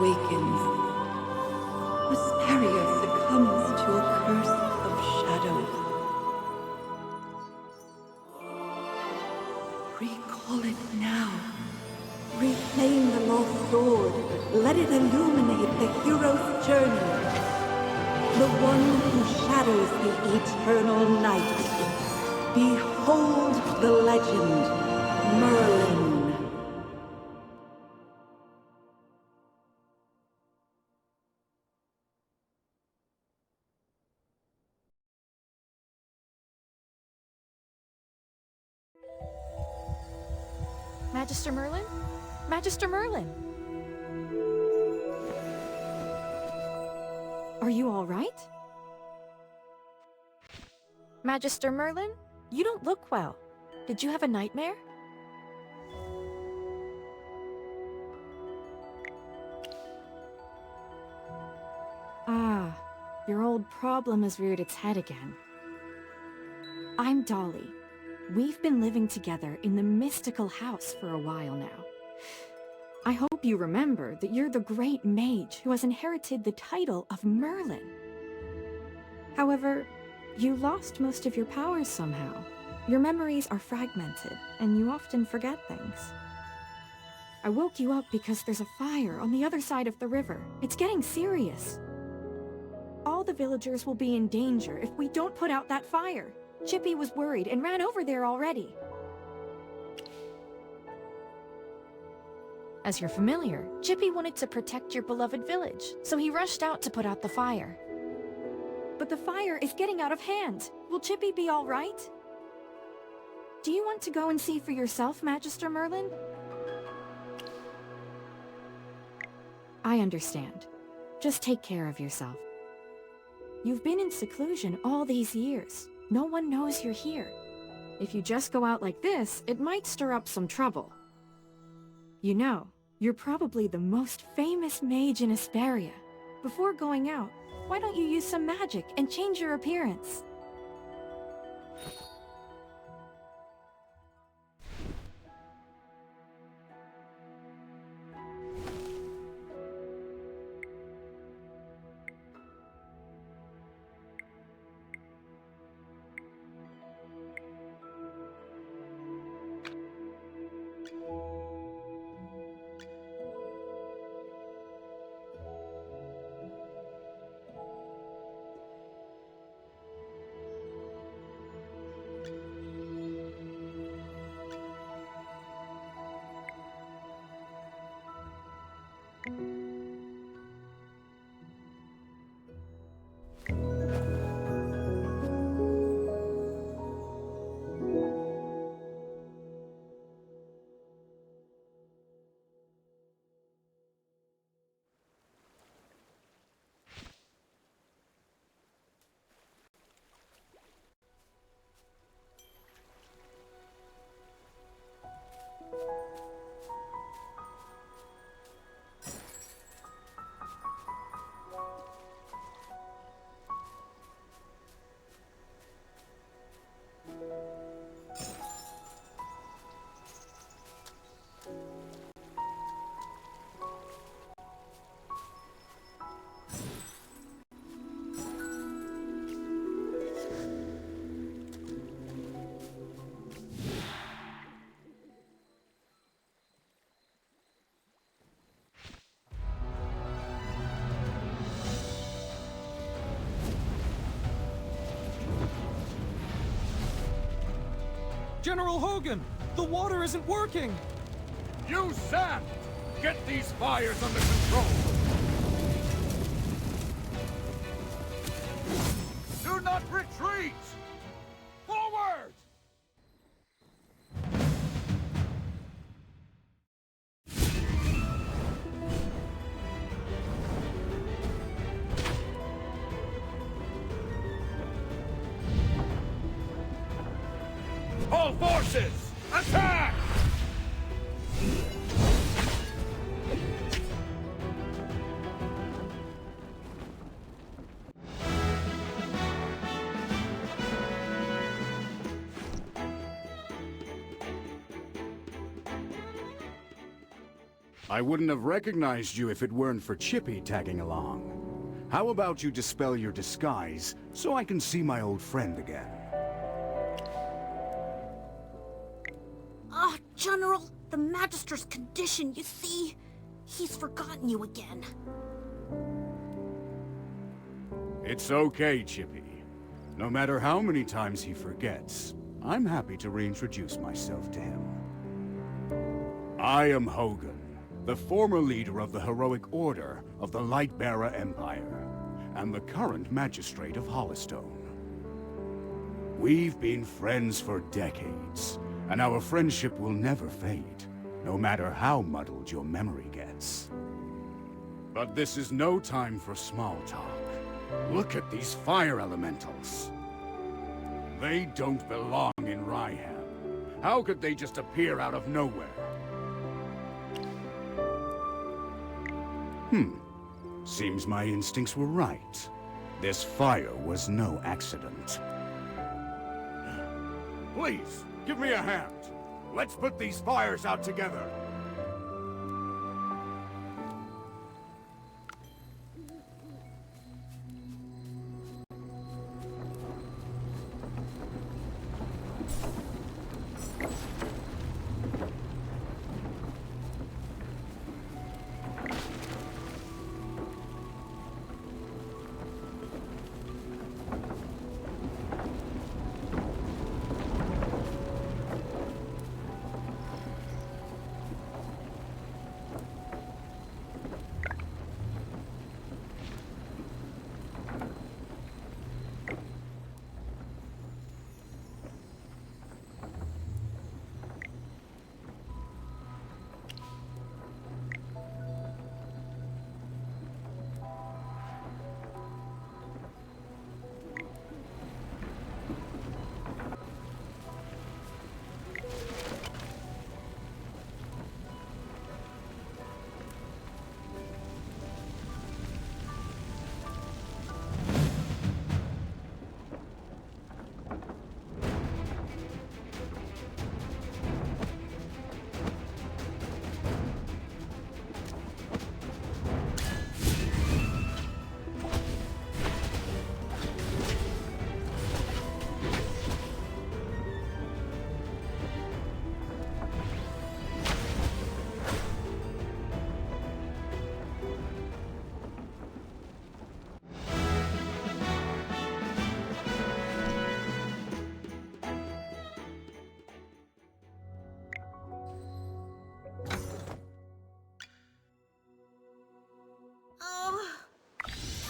awakens. Esperia succumbs to a curse of shadows. Recall it now. Reclaim the lost sword. Let it illuminate the hero's journey. The one who shadows the eternal night. Behold the legend, Merlin. Magister Merlin? Magister Merlin! Are you all right? Magister Merlin? You don't look well. Did you have a nightmare? Ah, your old problem has reared its head again. I'm Dolly. We've been living together in the mystical house for a while now. I hope you remember that you're the great mage who has inherited the title of Merlin. However, you lost most of your powers somehow. Your memories are fragmented, and you often forget things. I woke you up because there's a fire on the other side of the river. It's getting serious. All the villagers will be in danger if we don't put out that fire. Chippy was worried and ran over there already. As you're familiar, Chippy wanted to protect your beloved village, so he rushed out to put out the fire. But the fire is getting out of hand. Will Chippy be all right? Do you want to go and see for yourself, Magister Merlin? I understand. Just take care of yourself. You've been in seclusion all these years. No one knows you're here. If you just go out like this, it might stir up some trouble. You know, you're probably the most famous mage in Esperia. Before going out, why don't you use some magic and change your appearance? General Hogan! The water isn't working! You sand! Get these fires under control! Do not retreat! Forward! All forces, attack! I wouldn't have recognized you if it weren't for Chippy tagging along. How about you dispel your disguise so I can see my old friend again? Ah, General, the Magister's condition, you see. He's forgotten you again. It's okay, Chippy. No matter how many times he forgets, I'm happy to reintroduce myself to him. I am Hogan, the former leader of the heroic order of the Lightbearer Empire, and the current magistrate of Hollystone. We've been friends for decades, and our friendship will never fade, no matter how muddled your memory gets. But this is no time for small talk. Look at these fire elementals. They don't belong in Ryham. How could they just appear out of nowhere? Seems my instincts were right. This fire was no accident. Please, give me a hand. Let's put these fires out together.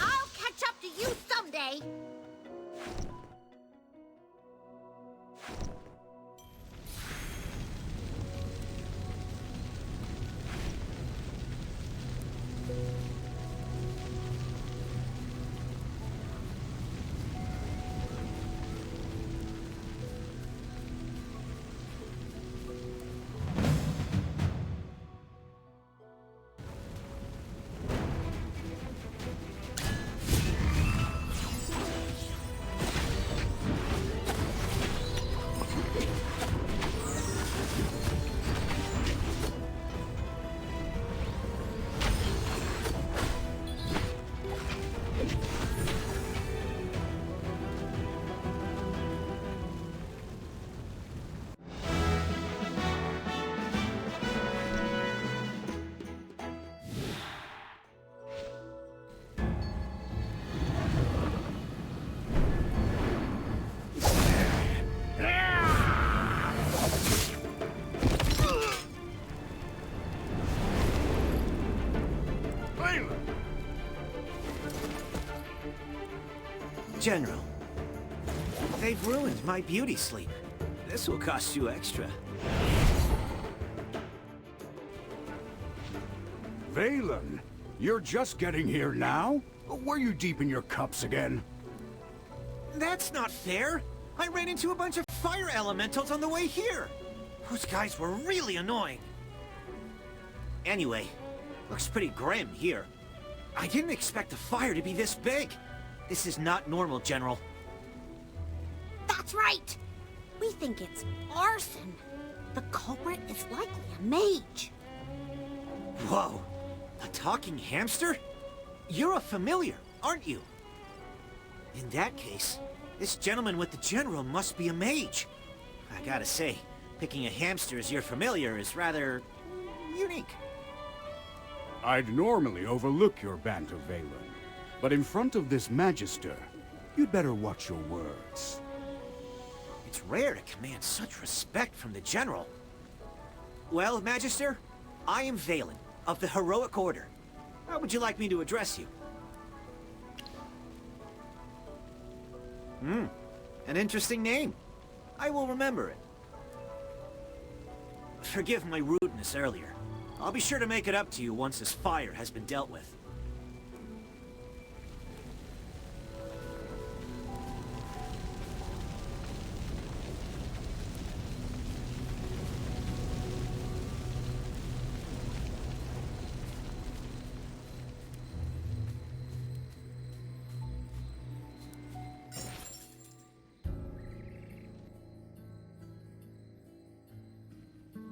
I'll catch up to you someday. General, they've ruined my beauty sleep. This will cost you extra. Valen, you're just getting here now? Were you deep in your cups again? That's not fair! I ran into a bunch of fire elementals on the way here! Those guys were really annoying. Anyway, looks pretty grim here. I didn't expect the fire to be this big. This is not normal, General. That's right. We think it's arson. The culprit is likely a mage. Whoa! A talking hamster? You're a familiar, aren't you? In that case, this gentleman with the general must be a mage. I gotta say, picking a hamster as your familiar is rather... unique. I'd normally overlook your banter, Valen, but in front of this Magister, you'd better watch your words. It's rare to command such respect from the general. Well, Magister, I am Valen, of the Heroic Order. How would you like me to address you? An interesting name. I will remember it. Forgive my rudeness earlier. I'll be sure to make it up to you once this fire has been dealt with.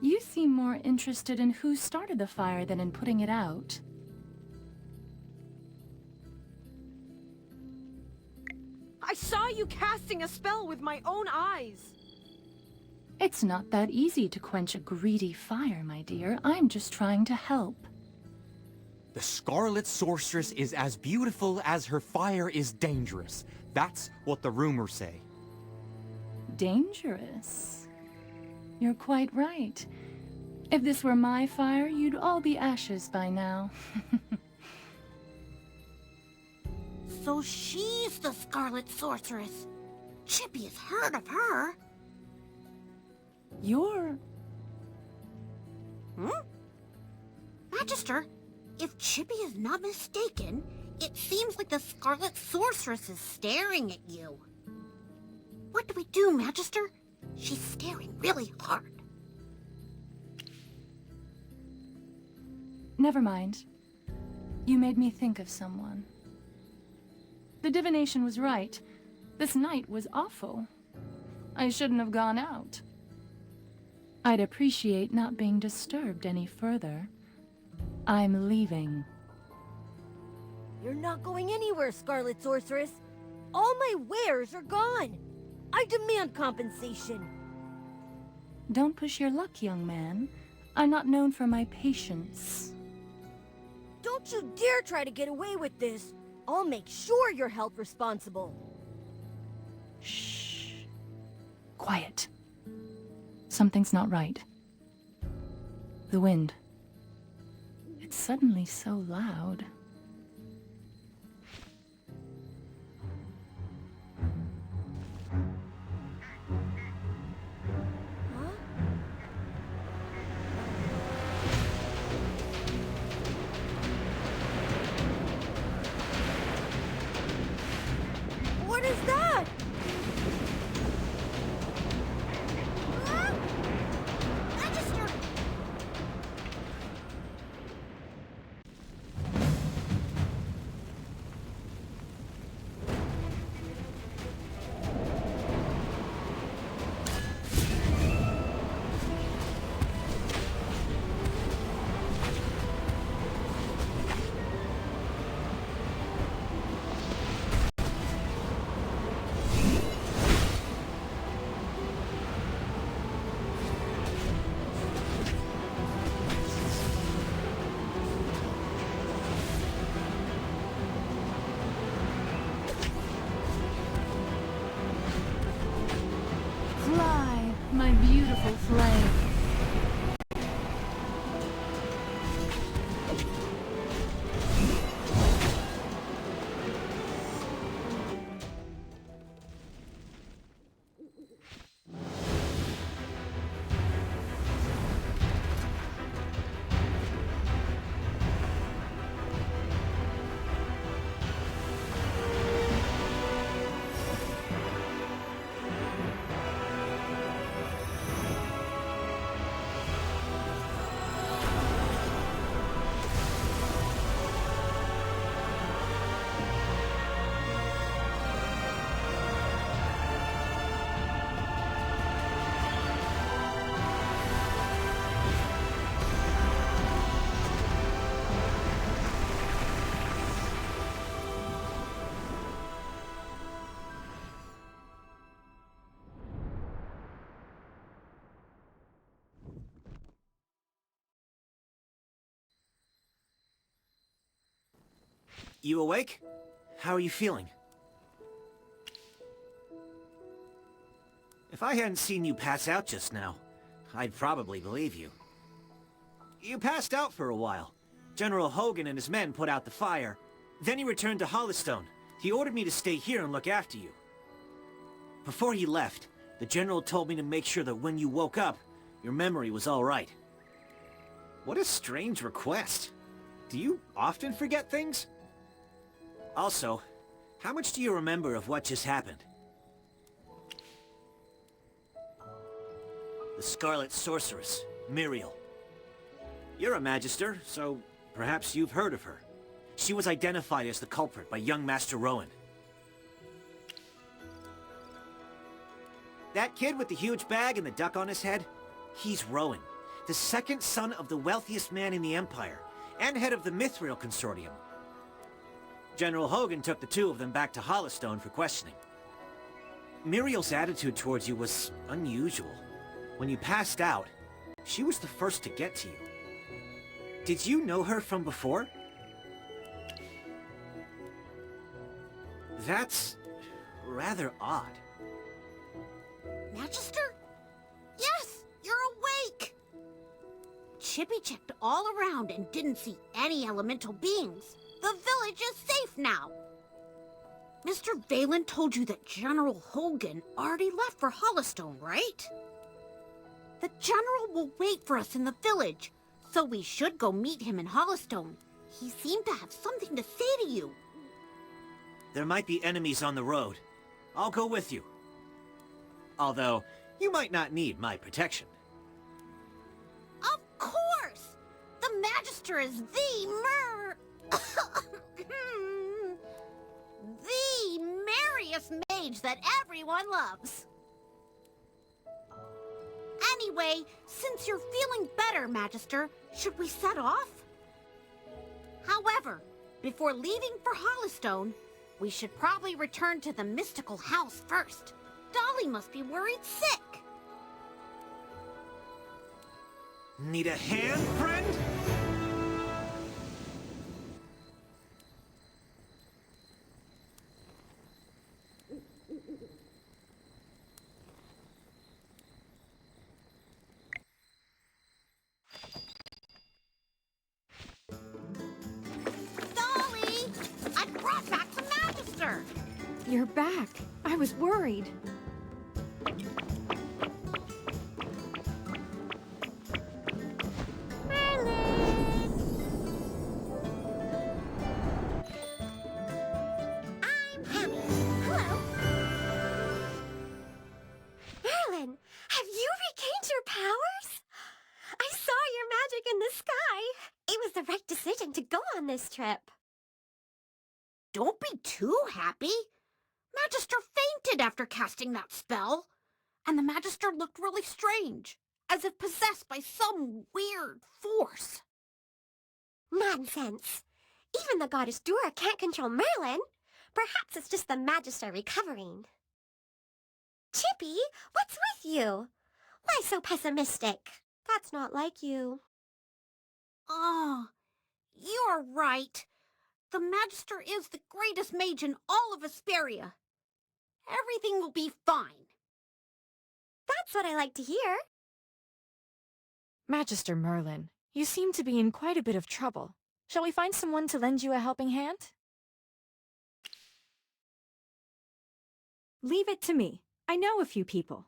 You seem more interested in who started the fire than in putting it out. I saw you casting a spell with my own eyes! It's not that easy to quench a greedy fire, my dear. I'm just trying to help. The Scarlet Sorceress is as beautiful as her fire is dangerous. That's what the rumors say. Dangerous? You're quite right. If this were my fire, you'd all be ashes by now. So she's the Scarlet Sorceress. Chippy has heard of her. You're... Magister, if Chippy is not mistaken, it seems like the Scarlet Sorceress is staring at you. What do we do, Magister? She's staring really hard. Never mind. You made me think of someone. The divination was right. This night was awful. I shouldn't have gone out. I'd appreciate not being disturbed any further. I'm leaving. You're not going anywhere, Scarlet Sorceress. All my wares are gone. I demand compensation. Don't push your luck, young man. I'm not known for my patience. Don't you dare try to get away with this. I'll make sure you're held responsible. Shh. Quiet. Something's not right. The wind. It's suddenly so loud. What is that? Magister! You awake? How are you feeling? If I hadn't seen you pass out just now, I'd probably believe you. You passed out for a while. General Hogan and his men put out the fire. Then he returned to Hollystone. He ordered me to stay here and look after you. Before he left, the General told me to make sure that when you woke up, your memory was all right. What a strange request. Do you often forget things? Also, how much do you remember of what just happened? The Scarlet Sorceress, Muriel. You're a Magister, so perhaps you've heard of her. She was identified as the culprit by young Master Rowan. That kid with the huge bag and the duck on his head? He's Rowan, the second son of the wealthiest man in the Empire, and head of the Mithril Consortium. General Hogan took the two of them back to Hollystone for questioning. Muriel's attitude towards you was unusual. When you passed out, she was the first to get to you. Did you know her from before? That's rather odd. Magister? Yes, you're awake! Chippy checked all around and didn't see any elemental beings. The village is safe now. Mr. Valen told you that General Hogan already left for Hollystone, right? The General will wait for us in the village, so we should go meet him in Hollystone. He seemed to have something to say to you. There might be enemies on the road. I'll go with you. Although, you might not need my protection. Of course! The Magister is the merriest mage that everyone loves. Anyway, since you're feeling better, Magister, should we set off? However, before leaving for Hollystone, we should probably return to the mystical house first. Dolly must be worried sick. Need a hand, friend? Dolly! I brought back the Magister! You're back. I was worried. Merlin, have you regained your powers? I saw your magic in the sky. It was the right decision to go on this trip. Don't be too happy. Magister fainted after casting that spell. And the Magister looked really strange, as if possessed by some weird force. Nonsense. Even the goddess Dura can't control Merlin. Perhaps it's just the Magister recovering. Chippy, what's with you? Why so pessimistic? That's not like you. Oh, you're right. The Magister is the greatest mage in all of Esperia. Everything will be fine. That's what I like to hear. Magister Merlin, you seem to be in quite a bit of trouble. Shall we find someone to lend you a helping hand? Leave it to me. I know a few people.